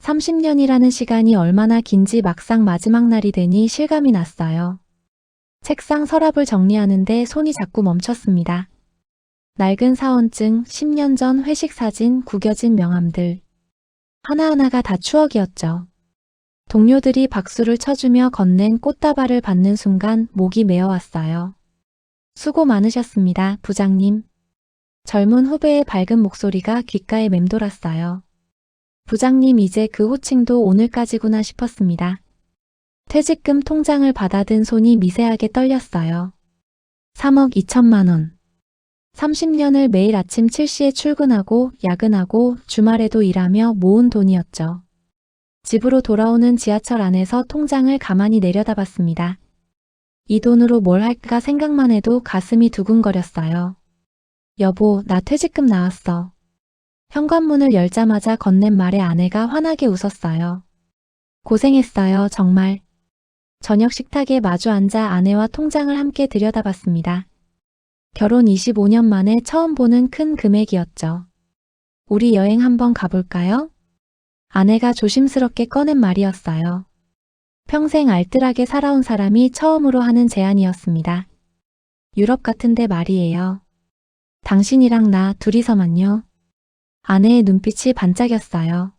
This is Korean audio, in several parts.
30년이라는 시간이 얼마나 긴지 막상 마지막 날이 되니 실감이 났어요. 책상 서랍을 정리하는데 손이 자꾸 멈췄습니다. 낡은 사원증, 10년 전 회식 사진, 구겨진 명함들. 하나하나가 다 추억이었죠. 동료들이 박수를 쳐주며 건넨 꽃다발을 받는 순간 목이 메어왔어요. 수고 많으셨습니다, 부장님. 젊은 후배의 밝은 목소리가 귓가에 맴돌았어요. 부장님 이제 그 호칭도 오늘까지구나 싶었습니다. 퇴직금 통장을 받아든 손이 미세하게 떨렸어요. 3억 2천만 원. 30년을 매일 아침 7시에 출근하고 야근하고 주말에도 일하며 모은 돈이었죠. 집으로 돌아오는 지하철 안에서 통장을 가만히 내려다봤습니다. 이 돈으로 뭘 할까 생각만 해도 가슴이 두근거렸어요. 여보, 나 퇴직금 나왔어. 현관문을 열자마자 건넨 말에 아내가 환하게 웃었어요. 고생했어요, 정말. 저녁 식탁에 마주 앉아 아내와 통장을 함께 들여다봤습니다. 결혼 25년 만에 처음 보는 큰 금액이었죠. 우리 여행 한번 가볼까요? 아내가 조심스럽게 꺼낸 말이었어요. 평생 알뜰하게 살아온 사람이 처음으로 하는 제안이었습니다. 유럽 같은데 말이에요. 당신이랑 나 둘이서만요. 아내의 눈빛이 반짝였어요.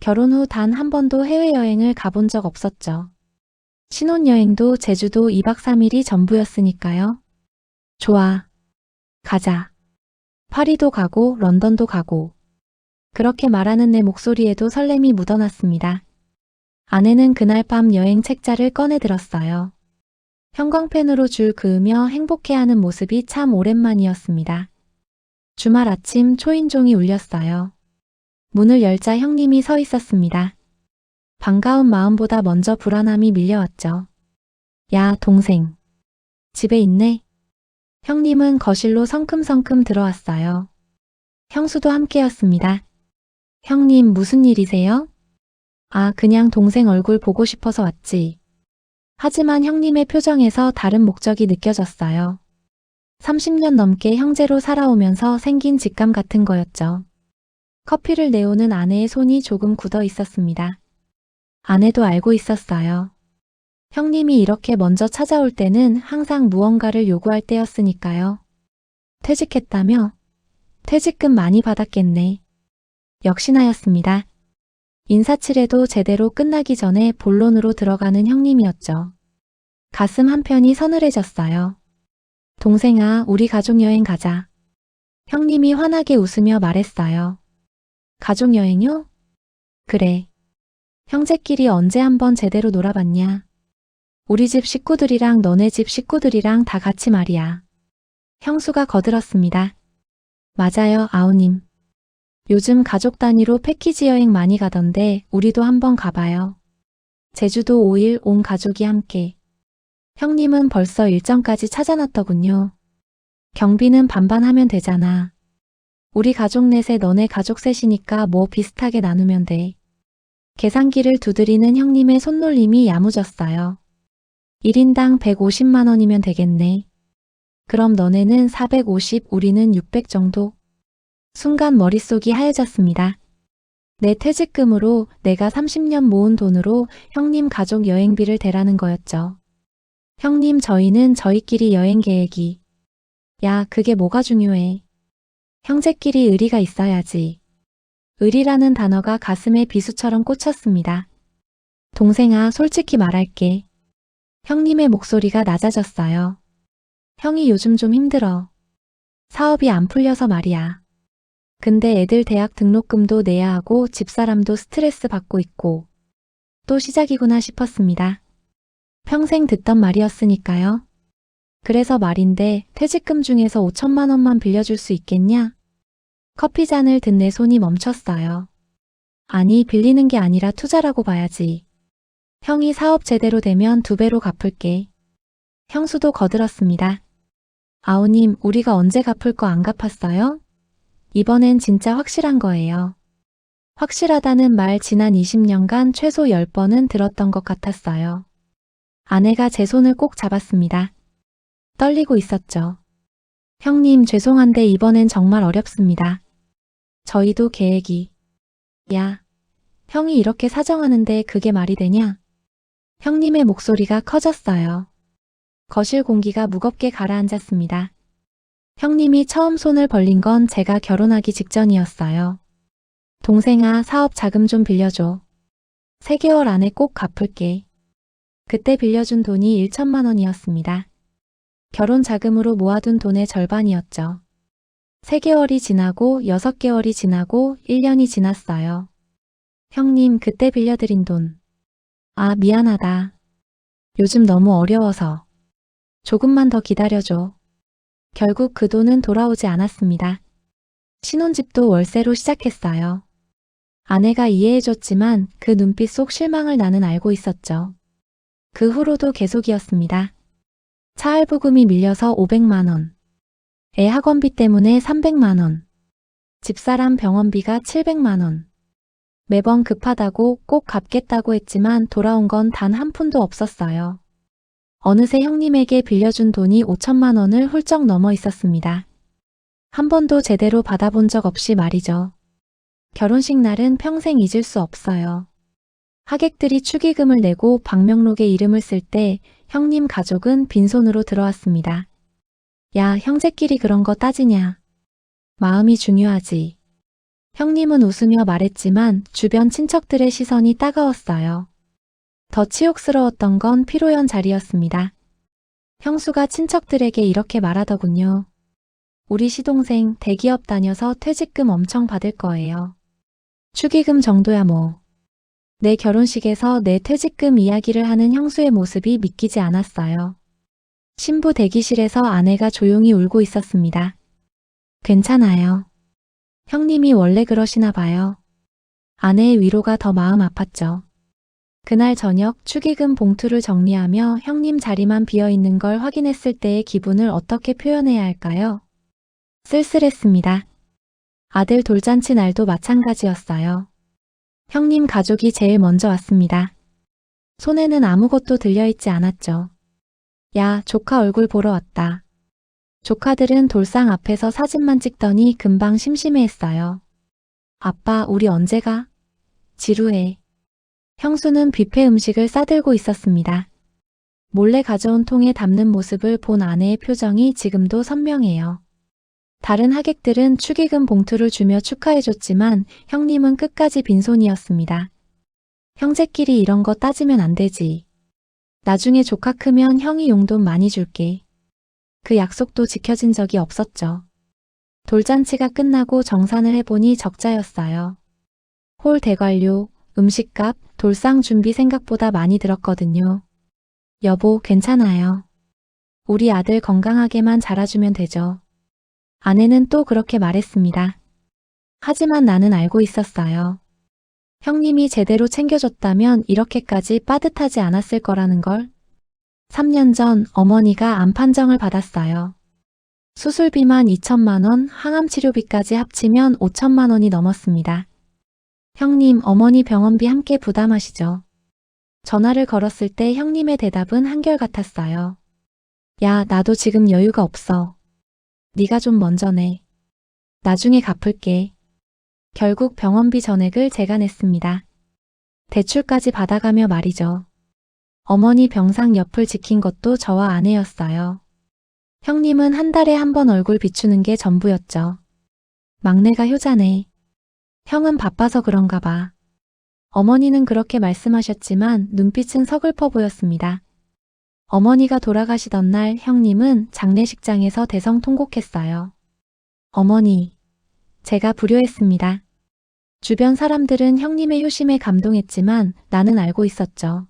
결혼 후 단 한 번도 해외여행을 가본 적 없었죠. 신혼여행도 제주도 2박 3일이 전부였으니까요. 좋아. 가자. 파리도 가고 런던도 가고. 그렇게 말하는 내 목소리에도 설렘이 묻어났습니다. 아내는 그날 밤 여행 책자를 꺼내 들었어요. 형광펜으로 줄 그으며 행복해하는 모습이 참 오랜만이었습니다. 주말 아침 초인종이 울렸어요. 문을 열자 형님이 서 있었습니다. 반가운 마음보다 먼저 불안함이 밀려왔죠. 야, 동생. 집에 있네? 형님은 거실로 성큼성큼 들어왔어요. 형수도 함께였습니다. 형님 무슨 일이세요? 아, 그냥 동생 얼굴 보고 싶어서 왔지. 하지만 형님의 표정에서 다른 목적이 느껴졌어요. 30년 넘게 형제로 살아오면서 생긴 직감 같은 거였죠. 커피를 내오는 아내의 손이 조금 굳어 있었습니다. 아내도 알고 있었어요. 형님이 이렇게 먼저 찾아올 때는 항상 무언가를 요구할 때였으니까요. 퇴직했다며? 퇴직금 많이 받았겠네. 역시나였습니다. 인사치레도 제대로 끝나기 전에 본론으로 들어가는 형님이었죠. 가슴 한편이 서늘해졌어요. 동생아, 우리 가족여행 가자. 형님이 환하게 웃으며 말했어요. 가족여행요? 그래. 형제끼리 언제 한번 제대로 놀아봤냐? 우리 집 식구들이랑 너네 집 식구들이랑 다 같이 말이야. 형수가 거들었습니다. 맞아요, 아우님. 요즘 가족 단위로 패키지 여행 많이 가던데 우리도 한번 가봐요. 제주도 5일 온 가족이 함께. 형님은 벌써 일정까지 찾아놨더군요. 경비는 반반 하면 되잖아. 우리 가족 넷에 너네 가족 셋이니까 뭐 비슷하게 나누면 돼. 계산기를 두드리는 형님의 손놀림이 야무졌어요. 1인당 150만 원이면 되겠네. 그럼 너네는 450, 우리는 600 정도? 순간 머릿속이 하얘졌습니다. 내 퇴직금으로 내가 30년 모은 돈으로 형님 가족 여행비를 대라는 거였죠. 형님 저희는 저희끼리 여행 계획이. 야, 그게 뭐가 중요해. 형제끼리 의리가 있어야지. 의리라는 단어가 가슴에 비수처럼 꽂혔습니다. 동생아, 솔직히 말할게. 형님의 목소리가 낮아졌어요. 형이 요즘 좀 힘들어. 사업이 안 풀려서 말이야. 근데 애들 대학 등록금도 내야 하고 집사람도 스트레스 받고 있고. 또 시작이구나 싶었습니다. 평생 듣던 말이었으니까요. 그래서 말인데 퇴직금 중에서 5천만 원만 빌려줄 수 있겠냐? 커피잔을 든 내 손이 멈췄어요. 아니, 빌리는 게 아니라 투자라고 봐야지. 형이 사업 제대로 되면 2배로 갚을게. 형수도 거들었습니다. 아우님, 우리가 언제 갚을 거 안 갚았어요? 이번엔 진짜 확실한 거예요. 확실하다는 말 지난 20년간 최소 10번은 들었던 것 같았어요. 아내가 제 손을 꼭 잡았습니다. 떨리고 있었죠. 형님, 죄송한데 이번엔 정말 어렵습니다. 저희도 계획이. 야, 형이 이렇게 사정하는데 그게 말이 되냐? 형님의 목소리가 커졌어요. 거실 공기가 무겁게 가라앉았습니다. 형님이 처음 손을 벌린 건 제가 결혼하기 직전이었어요. 동생아, 사업 자금 좀 빌려줘. 3개월 안에 꼭 갚을게. 그때 빌려준 돈이 1천만 원이었습니다. 결혼 자금으로 모아둔 돈의 절반이었죠. 3개월이 지나고 6개월이 지나고 1년이 지났어요. 형님, 그때 빌려드린 돈. 아, 미안하다. 요즘 너무 어려워서. 조금만 더 기다려줘. 결국 그 돈은 돌아오지 않았습니다. 신혼집도 월세로 시작했어요. 아내가 이해해줬지만 그 눈빛 속 실망을 나는 알고 있었죠. 그 후로도 계속이었습니다. 차 할부금이 밀려서 500만 원. 애 학원비 때문에 300만 원. 집사람 병원비가 700만 원. 매번 급하다고 꼭 갚겠다고 했지만 돌아온 건 단 한 푼도 없었어요. 어느새 형님에게 빌려준 돈이 5천만 원을 훌쩍 넘어 있었습니다. 한 번도 제대로 받아본 적 없이 말이죠. 결혼식 날은 평생 잊을 수 없어요. 하객들이 축의금을 내고 방명록에 이름을 쓸 때 형님 가족은 빈손으로 들어왔습니다. 야, 형제끼리 그런 거 따지냐. 마음이 중요하지. 형님은 웃으며 말했지만 주변 친척들의 시선이 따가웠어요. 더 치욕스러웠던 건 피로연 자리였습니다. 형수가 친척들에게 이렇게 말하더군요. 우리 시동생 대기업 다녀서 퇴직금 엄청 받을 거예요. 축의금 정도야 뭐. 내 결혼식에서 내 퇴직금 이야기를 하는 형수의 모습이 믿기지 않았어요. 신부 대기실에서 아내가 조용히 울고 있었습니다. 괜찮아요. 형님이 원래 그러시나 봐요. 아내의 위로가 더 마음 아팠죠. 그날 저녁 축의금 봉투를 정리하며 형님 자리만 비어있는 걸 확인했을 때의 기분을 어떻게 표현해야 할까요? 쓸쓸했습니다. 아들 돌잔치 날도 마찬가지였어요. 형님 가족이 제일 먼저 왔습니다. 손에는 아무것도 들려있지 않았죠. 야, 조카 얼굴 보러 왔다. 조카들은 돌상 앞에서 사진만 찍더니 금방 심심해했어요. 아빠, 우리 언제 가? 지루해. 형수는 뷔페 음식을 싸들고 있었습니다. 몰래 가져온 통에 담는 모습을 본 아내의 표정이 지금도 선명해요. 다른 하객들은 축의금 봉투를 주며 축하해줬지만 형님은 끝까지 빈손이었습니다. 형제끼리 이런 거 따지면 안 되지. 나중에 조카 크면 형이 용돈 많이 줄게. 그 약속도 지켜진 적이 없었죠. 돌잔치가 끝나고 정산을 해보니 적자였어요. 홀 대관료, 음식값, 돌상 준비 생각보다 많이 들었거든요. 여보, 괜찮아요. 우리 아들 건강하게만 자라주면 되죠. 아내는 또 그렇게 말했습니다. 하지만 나는 알고 있었어요. 형님이 제대로 챙겨줬다면 이렇게까지 빠듯하지 않았을 거라는 걸. 3년 전 어머니가 암 판정을 받았어요. 수술비만 2천만 원, 항암 치료비까지 합치면 5천만 원이 넘었습니다. 형님, 어머니 병원비 함께 부담하시죠. 전화를 걸었을 때 형님의 대답은 한결같았어요. 야, 나도 지금 여유가 없어. 네가 좀 먼저 내. 나중에 갚을게. 결국 병원비 전액을 제가 냈습니다. 대출까지 받아가며 말이죠. 어머니 병상 옆을 지킨 것도 저와 아내였어요. 형님은 한 달에 한 번 얼굴 비추는 게 전부였죠. 막내가 효자네. 형은 바빠서 그런가 봐. 어머니는 그렇게 말씀하셨지만 눈빛은 서글퍼 보였습니다. 어머니가 돌아가시던 날 형님은 장례식장에서 대성통곡했어요. 어머니, 제가 불효했습니다. 주변 사람들은 형님의 효심에 감동했지만 나는 알고 있었죠.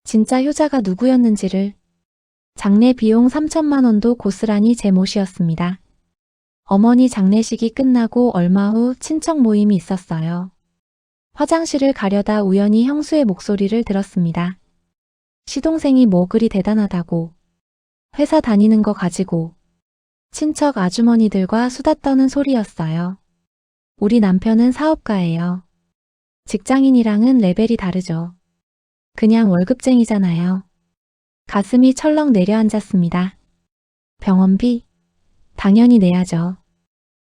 진짜 효자가 누구였는지를. 장례 비용 3천만 원도 고스란히 제 몫이었습니다. 어머니 장례식이 끝나고 얼마 후 친척 모임이 있었어요. 화장실을 가려다 우연히 형수의 목소리를 들었습니다. 시동생이 뭐 그리 대단하다고. 회사 다니는 거 가지고. 친척 아주머니들과 수다 떠는 소리였어요. 우리 남편은 사업가예요. 직장인이랑은 레벨이 다르죠. 그냥 월급쟁이잖아요. 가슴이 철렁 내려앉았습니다. 병원비? 당연히 내야죠.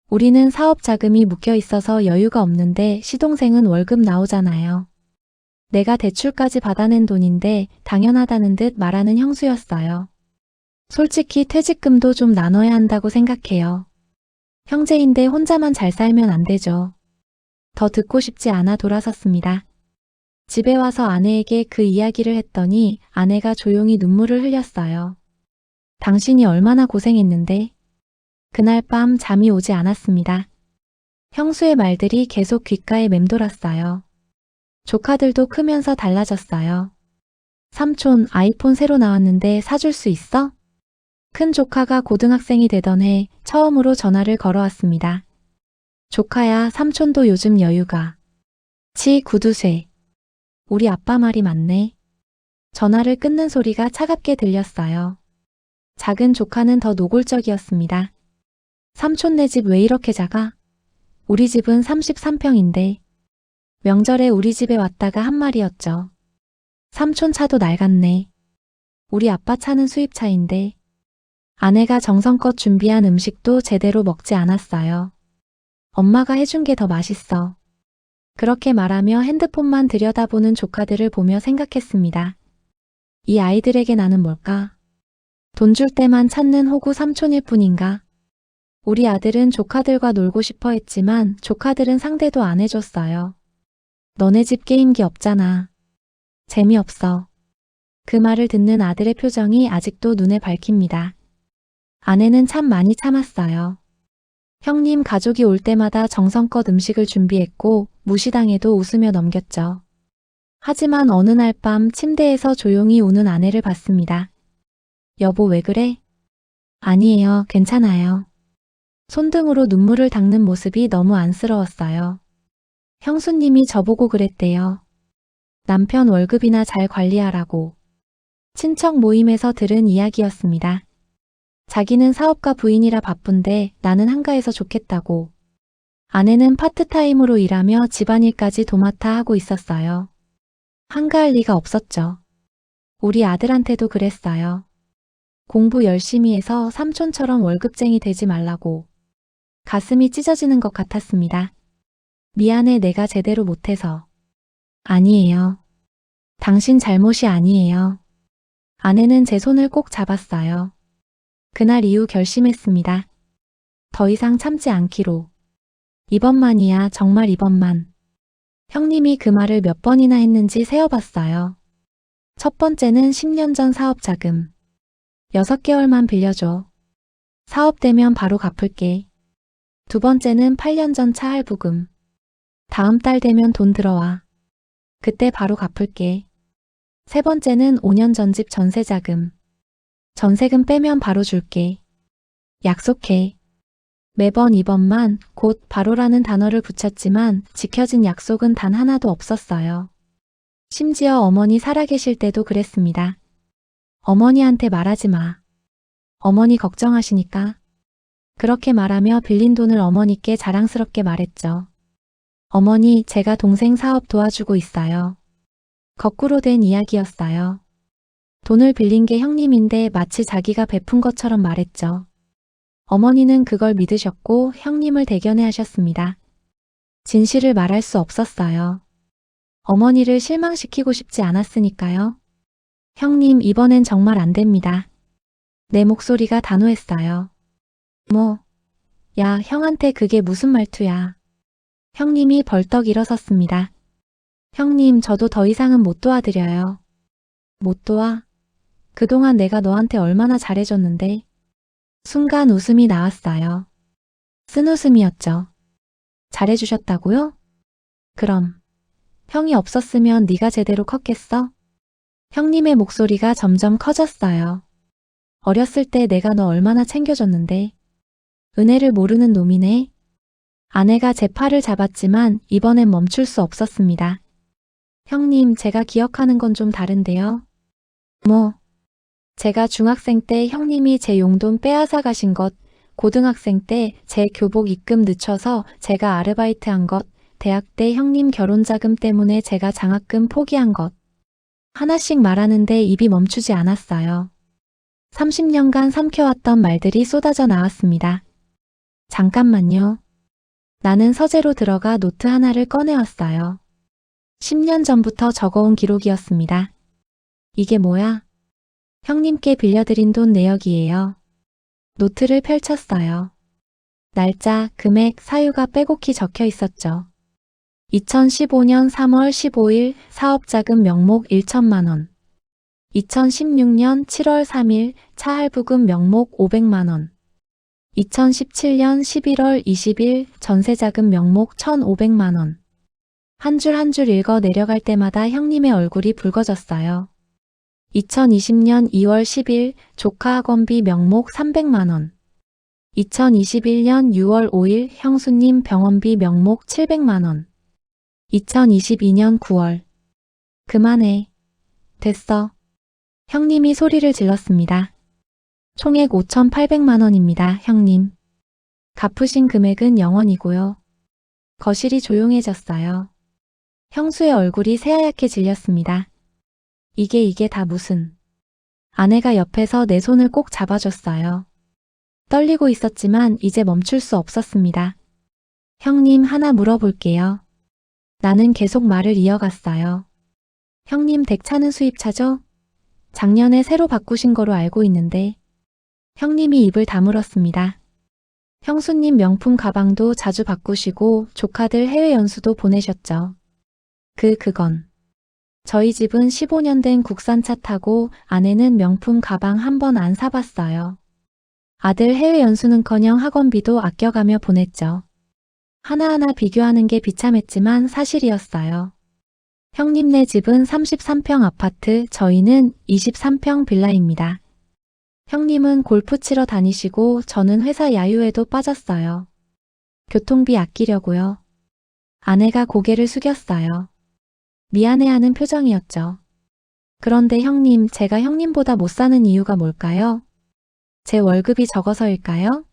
우리는 사업 자금이 묶여 있어서 여유가 없는데 시동생은 월급 나오잖아요. 내가 대출까지 받아낸 돈인데 당연하다는 듯 말하는 형수였어요. 솔직히 퇴직금도 좀 나눠야 한다고 생각해요. 형제인데 혼자만 잘 살면 안 되죠. 더 듣고 싶지 않아 돌아섰습니다. 집에 와서 아내에게 그 이야기를 했더니 아내가 조용히 눈물을 흘렸어요. 당신이 얼마나 고생했는데. 그날 밤 잠이 오지 않았습니다. 형수의 말들이 계속 귓가에 맴돌았어요. 조카들도 크면서 달라졌어요. 삼촌, 아이폰 새로 나왔는데 사줄 수 있어? 큰 조카가 고등학생이 되던 해 처음으로 전화를 걸어왔습니다. 조카야, 삼촌도 요즘 여유가. 치, 구두쇠. 우리 아빠 말이 맞네. 전화를 끊는 소리가 차갑게 들렸어요. 작은 조카는 더 노골적이었습니다. 삼촌네 집 왜 이렇게 작아? 우리 집은 33평인데. 명절에 우리 집에 왔다가 한 말이었죠. 삼촌 차도 낡았네. 우리 아빠 차는 수입차인데. 아내가 정성껏 준비한 음식도 제대로 먹지 않았어요. 엄마가 해준 게 더 맛있어. 그렇게 말하며 핸드폰만 들여다보는 조카들을 보며 생각했습니다. 이 아이들에게 나는 뭘까? 돈 줄 때만 찾는 호구 삼촌일 뿐인가? 우리 아들은 조카들과 놀고 싶어 했지만 조카들은 상대도 안 해줬어요. 너네 집 게임기 없잖아. 재미없어. 그 말을 듣는 아들의 표정이 아직도 눈에 밝힙니다. 아내는 참 많이 참았어요. 형님 가족이 올 때마다 정성껏 음식을 준비했고 무시당해도 웃으며 넘겼죠. 하지만 어느 날 밤 침대에서 조용히 우는 아내를 봤습니다. 여보 왜 그래? 아니에요, 괜찮아요. 손등으로 눈물을 닦는 모습이 너무 안쓰러웠어요. 형수님이 저보고 그랬대요. 남편 월급이나 잘 관리하라고. 친척 모임에서 들은 이야기였습니다. 자기는 사업가 부인이라 바쁜데 나는 한가해서 좋겠다고. 아내는 파트타임으로 일하며 집안일까지 도맡아 하고 있었어요. 한가할 리가 없었죠. 우리 아들한테도 그랬어요. 공부 열심히 해서 삼촌처럼 월급쟁이 되지 말라고. 가슴이 찢어지는 것 같았습니다. 미안해 내가 제대로 못해서. 아니에요. 당신 잘못이 아니에요. 아내는 제 손을 꼭 잡았어요. 그날 이후 결심했습니다. 더 이상 참지 않기로. 이번만이야, 정말 이번만. 형님이 그 말을 몇 번이나 했는지 세어봤어요. 첫 번째는 10년 전 사업 자금. 6개월만 빌려줘. 사업되면 바로 갚을게. 두 번째는 8년 전 차 할부금. 다음 달 되면 돈 들어와. 그때 바로 갚을게. 세 번째는 5년 전 집 전세 자금. 전세금 빼면 바로 줄게. 약속해. 매번 이번만, 곧 바로라는 단어를 붙였지만 지켜진 약속은 단 하나도 없었어요. 심지어 어머니 살아계실 때도 그랬습니다. 어머니한테 말하지 마. 어머니 걱정하시니까. 그렇게 말하며 빌린 돈을 어머니께 자랑스럽게 말했죠. 어머니, 제가 동생 사업 도와주고 있어요. 거꾸로 된 이야기였어요. 돈을 빌린 게 형님인데 마치 자기가 베푼 것처럼 말했죠. 어머니는 그걸 믿으셨고 형님을 대견해 하셨습니다. 진실을 말할 수 없었어요. 어머니를 실망시키고 싶지 않았으니까요. 형님, 이번엔 정말 안 됩니다. 내 목소리가 단호했어요. 뭐, 야, 형한테 그게 무슨 말투야. 형님이 벌떡 일어섰습니다. 형님, 저도 더 이상은 못 도와드려요. 못 도와? 그동안 내가 너한테 얼마나 잘해줬는데. 순간 웃음이 나왔어요. 쓴웃음이었죠. 잘해주셨다고요? 그럼 형이 없었으면 네가 제대로 컸겠어? 형님의 목소리가 점점 커졌어요. 어렸을 때 내가 너 얼마나 챙겨줬는데. 은혜를 모르는 놈이네. 아내가 제 팔을 잡았지만 이번엔 멈출 수 없었습니다. 형님, 제가 기억하는 건 좀 다른데요. 뭐? 제가 중학생 때 형님이 제 용돈 빼앗아 가신 것, 고등학생 때 제 교복 입금 늦춰서 제가 아르바이트 한 것, 대학 때 형님 결혼 자금 때문에 제가 장학금 포기한 것. 하나씩 말하는데 입이 멈추지 않았어요. 30년간 삼켜왔던 말들이 쏟아져 나왔습니다. 잠깐만요. 나는 서재로 들어가 노트 하나를 꺼내왔어요. 10년 전부터 적어온 기록이었습니다. 이게 뭐야? 형님께 빌려드린 돈 내역이에요. 노트를 펼쳤어요. 날짜, 금액, 사유가 빼곡히 적혀 있었죠. 2015년 3월 15일 사업자금 명목 1천만 원. 2016년 7월 3일 차 할부금 명목 500만 원. 2017년 11월 20일 전세자금 명목 1,500만 원. 한 줄 한 줄 읽어 내려갈 때마다 형님의 얼굴이 붉어졌어요. 2020년 2월 10일 조카 학원비 명목 300만 원. 2021년 6월 5일 형수님 병원비 명목 700만 원. 2022년 9월. 그만해. 됐어. 형님이 소리를 질렀습니다. 총액 5,800만 원입니다, 형님. 갚으신 금액은 0원이고요. 거실이 조용해졌어요. 형수의 얼굴이 새하얗게 질렸습니다. 이게 다 무슨. 아내가 옆에서 내 손을 꼭 잡아줬어요. 떨리고 있었지만 이제 멈출 수 없었습니다. 형님 하나 물어볼게요. 나는 계속 말을 이어갔어요. 형님 댁 차는 수입차죠? 작년에 새로 바꾸신 거로 알고 있는데. 형님이 입을 다물었습니다. 형수님 명품 가방도 자주 바꾸시고 조카들 해외 연수도 보내셨죠. 그건. 저희 집은 15년 된 국산차 타고 아내는 명품 가방 한 번 안 사봤어요. 아들 해외 연수는커녕 학원비도 아껴가며 보냈죠. 하나하나 비교하는 게 비참했지만 사실이었어요. 형님네 집은 33평 아파트, 저희는 23평 빌라입니다. 형님은 골프 치러 다니시고 저는 회사 야유회도 빠졌어요. 교통비 아끼려고요. 아내가 고개를 숙였어요. 미안해하는 표정이었죠. 그런데 형님, 제가 형님보다 못 사는 이유가 뭘까요? 제 월급이 적어서일까요?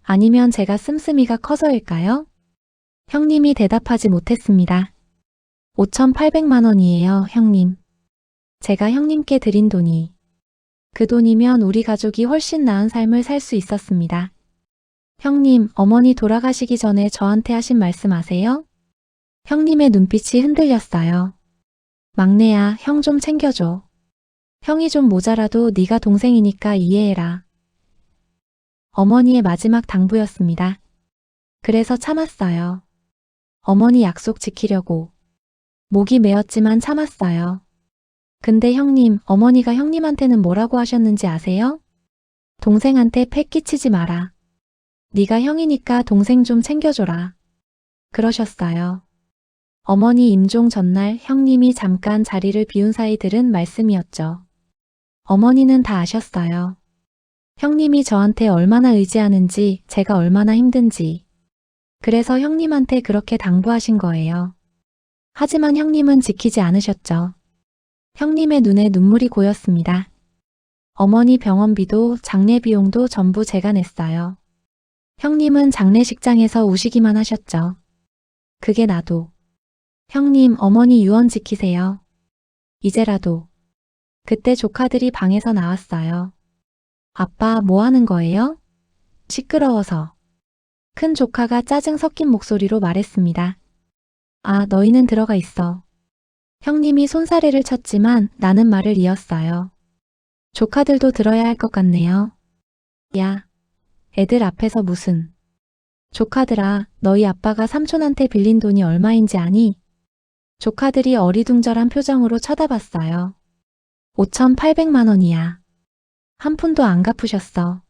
아니면 제가 씀씀이가 커서일까요? 형님이 대답하지 못했습니다. 5,800만 원이에요, 형님. 제가 형님께 드린 돈이. 그 돈이면 우리 가족이 훨씬 나은 삶을 살 수 있었습니다. 형님, 어머니 돌아가시기 전에 저한테 하신 말씀 아세요? 형님의 눈빛이 흔들렸어요. 막내야, 형 좀 챙겨줘. 형이 좀 모자라도 네가 동생이니까 이해해라. 어머니의 마지막 당부였습니다. 그래서 참았어요. 어머니 약속 지키려고. 목이 메었지만 참았어요. 근데 형님, 어머니가 형님한테는 뭐라고 하셨는지 아세요? 동생한테 패 끼치지 마라. 네가 형이니까 동생 좀 챙겨줘라. 그러셨어요. 어머니 임종 전날 형님이 잠깐 자리를 비운 사이 들은 말씀이었죠. 어머니는 다 아셨어요. 형님이 저한테 얼마나 의지하는지, 제가 얼마나 힘든지. 그래서 형님한테 그렇게 당부하신 거예요. 하지만 형님은 지키지 않으셨죠. 형님의 눈에 눈물이 고였습니다. 어머니 병원비도 장례 비용도 전부 제가 냈어요. 형님은 장례식장에서 우시기만 하셨죠. 그게 나도. 형님, 어머니 유언 지키세요. 이제라도. 그때 조카들이 방에서 나왔어요. 아빠, 뭐 하는 거예요? 시끄러워서. 큰 조카가 짜증 섞인 목소리로 말했습니다. 아, 너희는 들어가 있어. 형님이 손사래를 쳤지만 나는 말을 이었어요. 조카들도 들어야 할 것 같네요. 야, 애들 앞에서 무슨. 조카들아, 너희 아빠가 삼촌한테 빌린 돈이 얼마인지 아니? 조카들이 어리둥절한 표정으로 쳐다봤어요. 5,800만 원이야. 한 푼도 안 갚으셨어.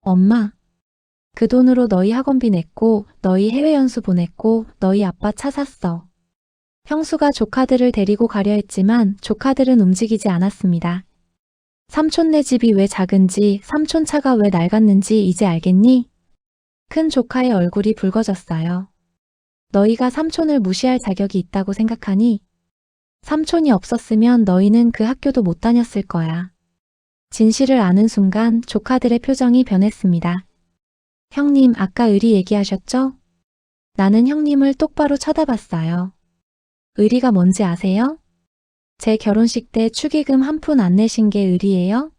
엄마. 그 돈으로 너희 학원비 냈고, 너희 해외 연수 보냈고, 너희 아빠 차 샀어. 형수가 조카들을 데리고 가려 했지만 조카들은 움직이지 않았습니다. 삼촌네 집이 왜 작은지, 삼촌 차가 왜 낡았는지 이제 알겠니? 큰 조카의 얼굴이 붉어졌어요. 너희가 삼촌을 무시할 자격이 있다고 생각하니? 삼촌이 없었으면 너희는 그 학교도 못 다녔을 거야. 진실을 아는 순간 조카들의 표정이 변했습니다. 형님, 아까 의리 얘기하셨죠? 나는 형님을 똑바로 쳐다봤어요. 의리가 뭔지 아세요? 제 결혼식 때 축의금 한 푼 안 내신 게 의리예요?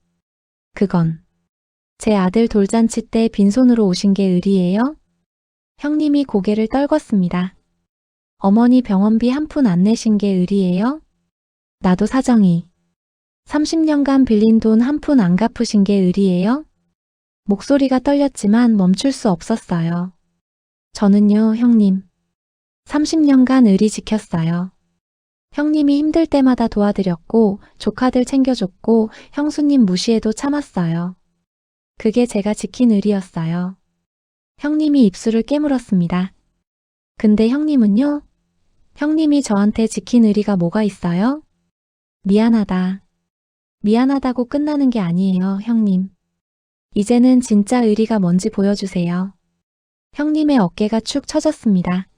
그건 제 아들 돌잔치 때 빈손으로 오신 게 의리예요? 형님이 고개를 떨궜습니다. 어머니 병원비 한 푼 안 내신 게 의리예요? 나도 사정이. 30년간 빌린 돈 한 푼 안 갚으신 게 의리예요? 목소리가 떨렸지만 멈출 수 없었어요. 저는요, 형님. 30년간 의리 지켰어요. 형님이 힘들 때마다 도와드렸고, 조카들 챙겨줬고, 형수님 무시해도 참았어요. 그게 제가 지킨 의리였어요. 형님이 입술을 깨물었습니다. 근데 형님은요? 형님이 저한테 지킨 의리가 뭐가 있어요? 미안하다. 미안하다고 끝나는 게 아니에요, 형님. 이제는 진짜 의리가 뭔지 보여주세요. 형님의 어깨가 축 처졌습니다.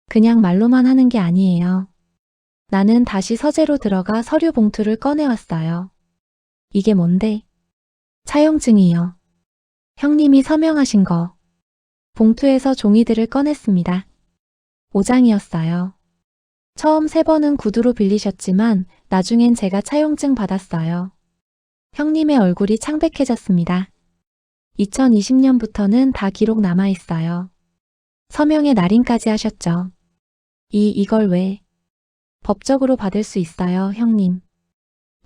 그냥 말로만 하는 게 아니에요. 나는 다시 서재로 들어가 서류 봉투를 꺼내왔어요. 이게 뭔데? 차용증이요. 형님이 서명하신 거. 봉투에서 종이들을 꺼냈습니다. 5장이었어요. 처음 3번은 구두로 빌리셨지만 나중엔 제가 차용증 받았어요. 형님의 얼굴이 창백해졌습니다. 2020년부터는 다 기록 남아있어요. 서명의 날인까지 하셨죠. 이걸 왜? 법적으로 받을 수 있어요, 형님.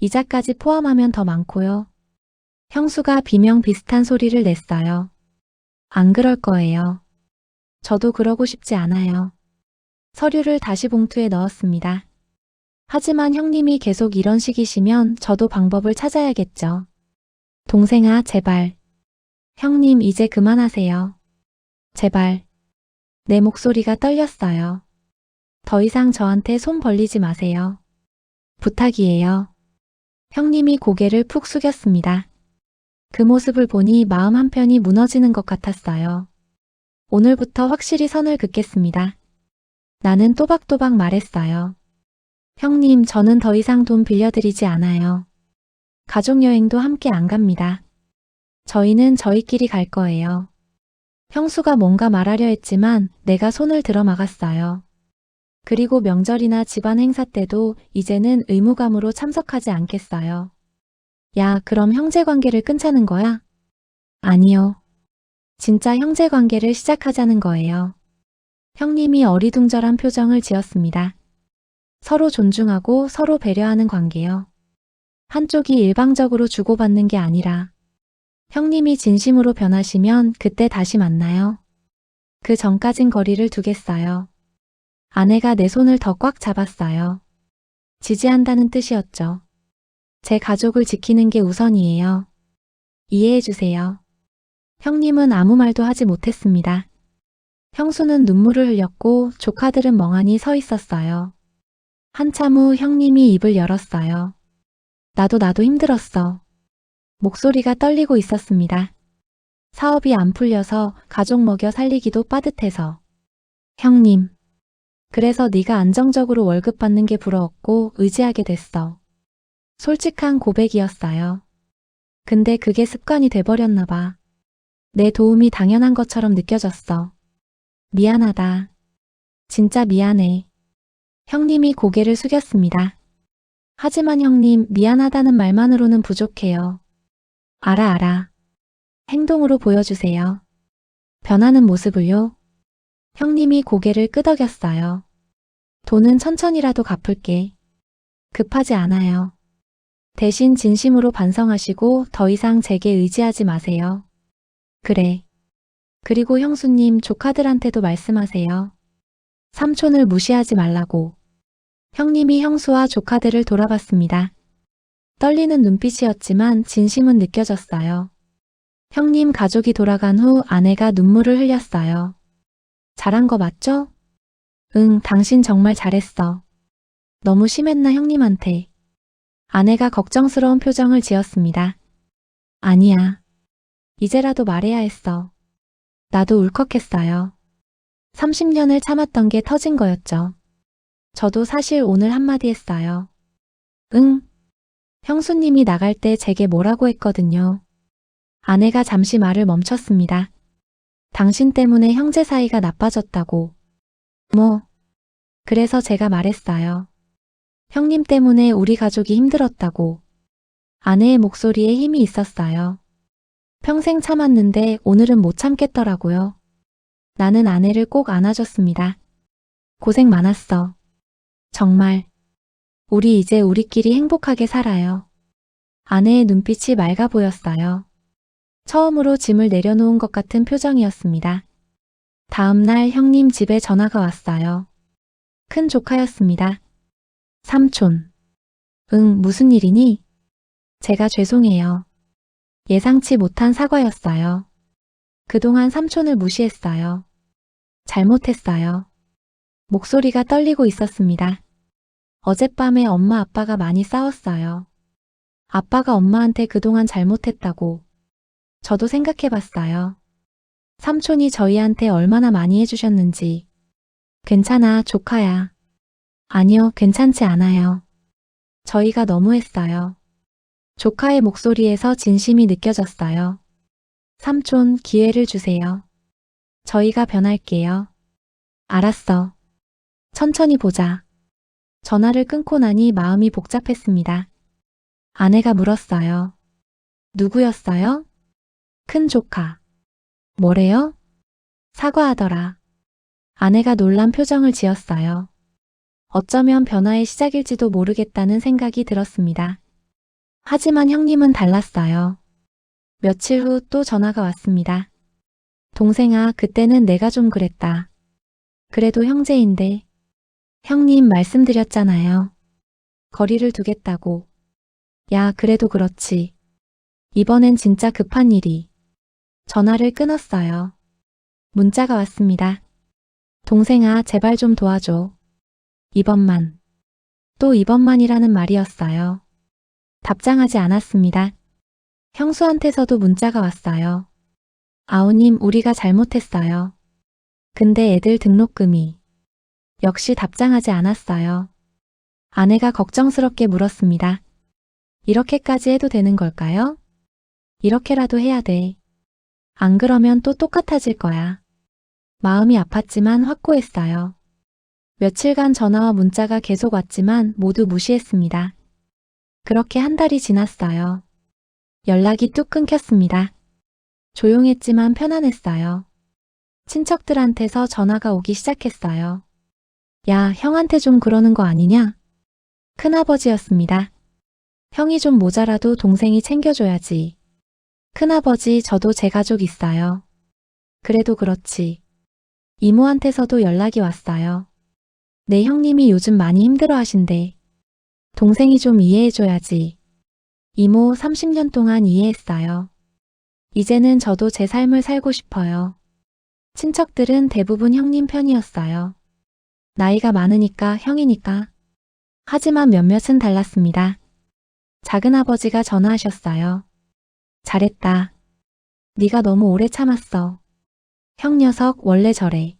이자까지 포함하면 더 많고요. 형수가 비명 비슷한 소리를 냈어요. 안 그럴 거예요. 저도 그러고 싶지 않아요. 서류를 다시 봉투에 넣었습니다. 하지만 형님이 계속 이런 식이시면 저도 방법을 찾아야겠죠. 동생아, 제발. 형님, 이제 그만하세요. 제발. 내 목소리가 떨렸어요. 더 이상 저한테 손 벌리지 마세요. 부탁이에요. 형님이 고개를 푹 숙였습니다. 그 모습을 보니 마음 한편이 무너지는 것 같았어요. 오늘부터 확실히 선을 긋겠습니다. 나는 또박또박 말했어요. 형님, 저는 더 이상 돈 빌려드리지 않아요. 가족여행도 함께 안 갑니다. 저희는 저희끼리 갈 거예요. 형수가 뭔가 말하려 했지만 내가 손을 들어 막았어요. 그리고 명절이나 집안 행사 때도 이제는 의무감으로 참석하지 않겠어요. 야, 그럼 형제관계를 끊자는 거야? 아니요. 진짜 형제관계를 시작하자는 거예요. 형님이 어리둥절한 표정을 지었습니다. 서로 존중하고 서로 배려하는 관계요. 한쪽이 일방적으로 주고받는 게 아니라 형님이 진심으로 변하시면 그때 다시 만나요. 그 전까진 거리를 두겠어요. 아내가 내 손을 더 꽉 잡았어요. 지지한다는 뜻이었죠. 제 가족을 지키는 게 우선이에요. 이해해 주세요. 형님은 아무 말도 하지 못했습니다. 형수는 눈물을 흘렸고 조카들은 멍하니 서 있었어요. 한참 후 형님이 입을 열었어요. 나도 힘들었어. 목소리가 떨리고 있었습니다. 사업이 안 풀려서 가족 먹여 살리기도 빠듯해서. 형님. 그래서 네가 안정적으로 월급 받는 게 부러웠고 의지하게 됐어. 솔직한 고백이었어요. 근데 그게 습관이 돼버렸나 봐. 내 도움이 당연한 것처럼 느껴졌어. 미안하다. 진짜 미안해. 형님이 고개를 숙였습니다. 하지만 형님, 미안하다는 말만으로는 부족해요. 알아. 행동으로 보여주세요. 변하는 모습을요. 형님이 고개를 끄덕였어요. 돈은 천천히라도 갚을게. 급하지 않아요. 대신 진심으로 반성하시고 더 이상 제게 의지하지 마세요. 그래. 그리고 형수님, 조카들한테도 말씀하세요. 삼촌을 무시하지 말라고. 형님이 형수와 조카들을 돌아봤습니다. 떨리는 눈빛이었지만 진심은 느껴졌어요. 형님 가족이 돌아간 후 아내가 눈물을 흘렸어요. 잘한 거 맞죠? 응, 당신 정말 잘했어. 너무 심했나 형님한테. 아내가 걱정스러운 표정을 지었습니다. 아니야. 이제라도 말해야 했어. 나도 울컥했어요. 30년을 참았던 게 터진 거였죠. 저도 사실 오늘 한마디 했어요. 응. 형수님이 나갈 때 제게 뭐라고 했거든요. 아내가 잠시 말을 멈췄습니다. 당신 때문에 형제 사이가 나빠졌다고. 뭐. 그래서 제가 말했어요. 형님 때문에 우리 가족이 힘들었다고. 아내의 목소리에 힘이 있었어요. 평생 참았는데 오늘은 못 참겠더라고요. 나는 아내를 꼭 안아줬습니다. 고생 많았어. 정말. 우리 이제 우리끼리 행복하게 살아요. 아내의 눈빛이 맑아 보였어요. 처음으로 짐을 내려놓은 것 같은 표정이었습니다. 다음 날 형님 집에 전화가 왔어요. 큰 조카였습니다. 삼촌. 응, 무슨 일이니? 제가 죄송해요. 예상치 못한 사과였어요. 그동안 삼촌을 무시했어요. 잘못했어요. 목소리가 떨리고 있었습니다. 어젯밤에 엄마 아빠가 많이 싸웠어요. 아빠가 엄마한테 그동안 잘못했다고. 저도 생각해봤어요. 삼촌이 저희한테 얼마나 많이 해주셨는지. 괜찮아, 조카야. 아니요, 괜찮지 않아요. 저희가 너무했어요. 조카의 목소리에서 진심이 느껴졌어요. 삼촌, 기회를 주세요. 저희가 변할게요. 알았어. 천천히 보자. 전화를 끊고 나니 마음이 복잡했습니다. 아내가 물었어요. 누구였어요? 큰 조카. 뭐래요? 사과하더라. 아내가 놀란 표정을 지었어요. 어쩌면 변화의 시작일지도 모르겠다는 생각이 들었습니다. 하지만 형님은 달랐어요. 며칠 후 또 전화가 왔습니다. 동생아, 그때는 내가 좀 그랬다. 그래도 형제인데. 형님 말씀드렸잖아요. 거리를 두겠다고. 야, 그래도 그렇지. 이번엔 진짜 급한 일이. 전화를 끊었어요. 문자가 왔습니다. 동생아, 제발 좀 도와줘. 이번만. 또 이번만이라는 말이었어요. 답장하지 않았습니다. 형수한테서도 문자가 왔어요. 아우님, 우리가 잘못했어요. 근데 애들 등록금이. 역시 답장하지 않았어요. 아내가 걱정스럽게 물었습니다. 이렇게까지 해도 되는 걸까요? 이렇게라도 해야 돼. 안 그러면 또 똑같아질 거야. 마음이 아팠지만 확고했어요. 며칠간 전화와 문자가 계속 왔지만 모두 무시했습니다. 그렇게 한 달이 지났어요. 연락이 뚝 끊겼습니다. 조용했지만 편안했어요. 친척들한테서 전화가 오기 시작했어요. 야, 형한테 좀 그러는 거 아니냐? 큰아버지였습니다. 형이 좀 모자라도 동생이 챙겨줘야지. 큰아버지, 저도 제 가족 있어요. 그래도 그렇지. 이모한테서도 연락이 왔어요. 내 형님이 요즘 많이 힘들어 하신대. 동생이 좀 이해해줘야지. 이모 30년 동안 이해했어요. 이제는 저도 제 삶을 살고 싶어요. 친척들은 대부분 형님 편이었어요. 나이가 많으니까 형이니까. 하지만 몇몇은 달랐습니다. 작은아버지가 전화하셨어요. 잘했다. 네가 너무 오래 참았어. 형 녀석 원래 저래.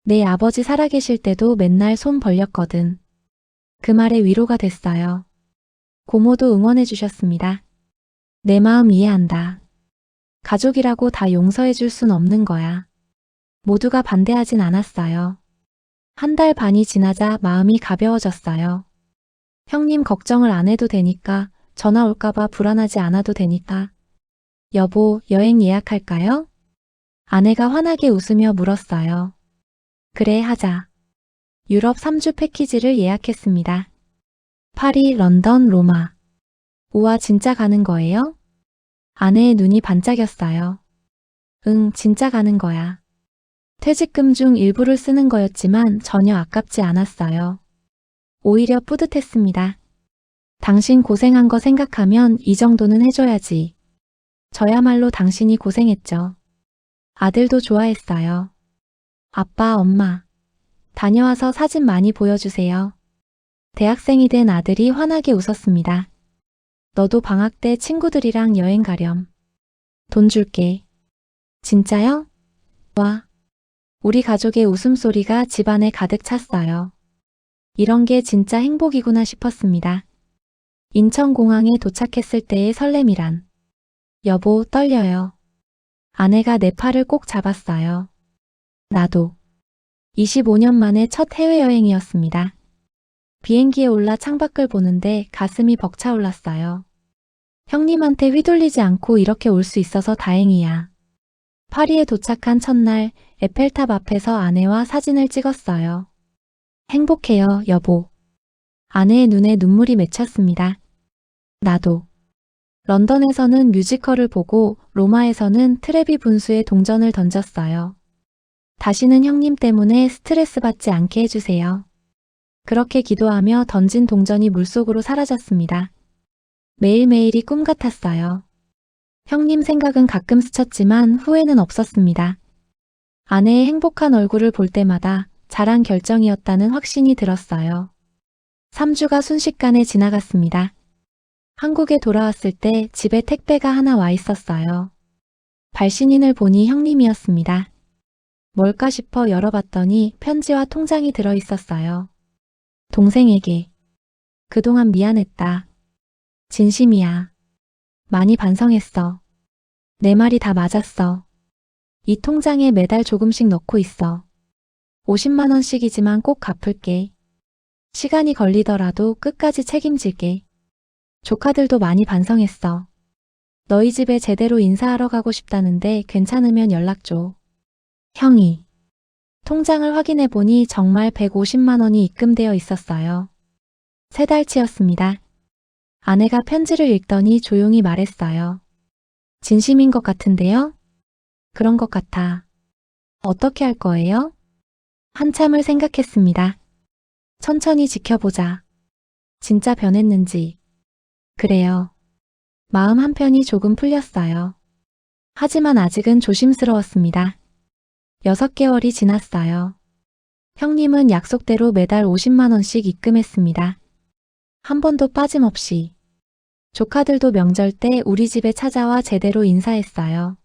내 아버지 살아계실 때도 맨날 손 벌렸거든. 그 말에 위로가 됐어요. 고모도 응원해 주셨습니다. 내 마음 이해한다. 가족이라고 다 용서해 줄 순 없는 거야. 모두가 반대하진 않았어요. 한 달 반이 지나자 마음이 가벼워졌어요. 형님 걱정을 안 해도 되니까, 전화 올까봐 불안하지 않아도 되니까. 여보, 여행 예약할까요? 아내가 환하게 웃으며 물었어요. 그래, 하자. 유럽 3주 패키지를 예약했습니다. 파리, 런던, 로마. 우와, 진짜 가는 거예요? 아내의 눈이 반짝였어요. 응, 진짜 가는 거야. 퇴직금 중 일부를 쓰는 거였지만 전혀 아깝지 않았어요. 오히려 뿌듯했습니다. 당신 고생한 거 생각하면 이 정도는 해줘야지. 저야말로 당신이 고생했죠. 아들도 좋아했어요. 아빠, 엄마. 다녀와서 사진 많이 보여주세요. 대학생이 된 아들이 환하게 웃었습니다. 너도 방학 때 친구들이랑 여행 가렴. 돈 줄게. 진짜요? 와. 우리 가족의 웃음소리가 집안에 가득 찼어요. 이런 게 진짜 행복이구나 싶었습니다. 인천공항에 도착했을 때의 설렘이란. 여보, 떨려요. 아내가 내 팔을 꼭 잡았어요. 나도. 25년 만에 첫 해외여행이었습니다. 비행기에 올라 창밖을 보는데 가슴이 벅차올랐어요. 형님한테 휘둘리지 않고 이렇게 올 수 있어서 다행이야. 파리에 도착한 첫날 에펠탑 앞에서 아내와 사진을 찍었어요. 행복해요, 여보. 아내의 눈에 눈물이 맺혔습니다. 나도. 런던에서는 뮤지컬을 보고 로마에서는 트레비 분수에 동전을 던졌어요. 다시는 형님 때문에 스트레스 받지 않게 해주세요. 그렇게 기도하며 던진 동전이 물속으로 사라졌습니다. 매일매일이 꿈 같았어요. 형님 생각은 가끔 스쳤지만 후회는 없었습니다. 아내의 행복한 얼굴을 볼 때마다 잘한 결정이었다는 확신이 들었어요. 3주가 순식간에 지나갔습니다. 한국에 돌아왔을 때 집에 택배가 하나 와 있었어요. 발신인을 보니 형님이었습니다. 뭘까 싶어 열어봤더니 편지와 통장이 들어 있었어요. 동생에게. 그동안 미안했다. 진심이야. 많이 반성했어. 내 말이 다 맞았어. 이 통장에 매달 조금씩 넣고 있어. 50만 원씩이지만 꼭 갚을게. 시간이 걸리더라도 끝까지 책임질게. 조카들도 많이 반성했어. 너희 집에 제대로 인사하러 가고 싶다는데 괜찮으면 연락 줘. 형이. 통장을 확인해 보니 정말 150만 원이 입금되어 있었어요. 3달치였습니다. 아내가 편지를 읽더니 조용히 말했어요. 진심인 것 같은데요? 그런 것 같아. 어떻게 할 거예요? 한참을 생각했습니다. 천천히 지켜보자. 진짜 변했는지. 그래요. 마음 한편이 조금 풀렸어요. 하지만 아직은 조심스러웠습니다. 6개월이 지났어요. 형님은 약속대로 매달 50만 원씩 입금했습니다. 한 번도 빠짐없이. 조카들도 명절 때 우리 집에 찾아와 제대로 인사했어요.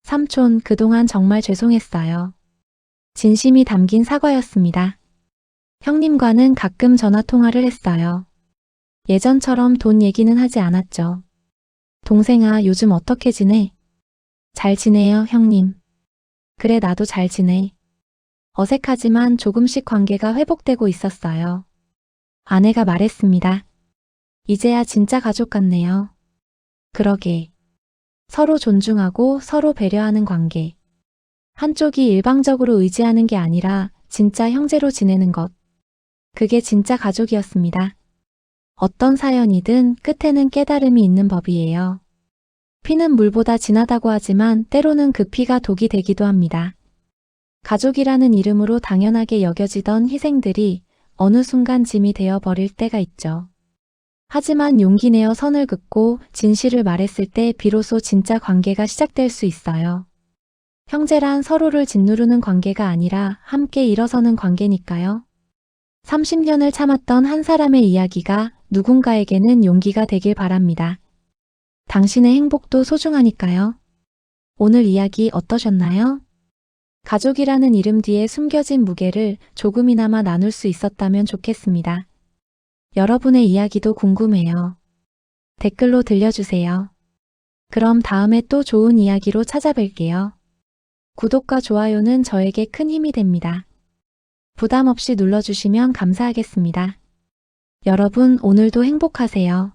삼촌, 그동안 정말 죄송했어요. 진심이 담긴 사과였습니다. 형님과는 가끔 전화통화를 했어요. 예전처럼 돈 얘기는 하지 않았죠. 동생아, 요즘 어떻게 지내? 잘 지내요, 형님. 그래, 나도 잘 지내. 어색하지만 조금씩 관계가 회복되고 있었어요. 아내가 말했습니다. 이제야 진짜 가족 같네요. 그러게. 서로 존중하고 서로 배려하는 관계. 한쪽이 일방적으로 의지하는 게 아니라 진짜 형제로 지내는 것. 그게 진짜 가족이었습니다. 어떤 사연이든 끝에는 깨달음이 있는 법이에요. 피는 물보다 진하다고 하지만 때로는 그 피가 독이 되기도 합니다. 가족이라는 이름으로 당연하게 여겨지던 희생들이 어느 순간 짐이 되어버릴 때가 있죠. 하지만 용기 내어 선을 긋고 진실을 말했을 때 비로소 진짜 관계가 시작될 수 있어요. 형제란 서로를 짓누르는 관계가 아니라 함께 일어서는 관계니까요. 30년을 참았던 한 사람의 이야기가 누군가에게는 용기가 되길 바랍니다. 당신의 행복도 소중하니까요. 오늘 이야기 어떠셨나요? 가족이라는 이름 뒤에 숨겨진 무게를 조금이나마 나눌 수 있었다면 좋겠습니다. 여러분의 이야기도 궁금해요. 댓글로 들려주세요. 그럼 다음에 또 좋은 이야기로 찾아뵐게요. 구독과 좋아요는 저에게 큰 힘이 됩니다. 부담 없이 눌러주시면 감사하겠습니다. 여러분, 오늘도 행복하세요.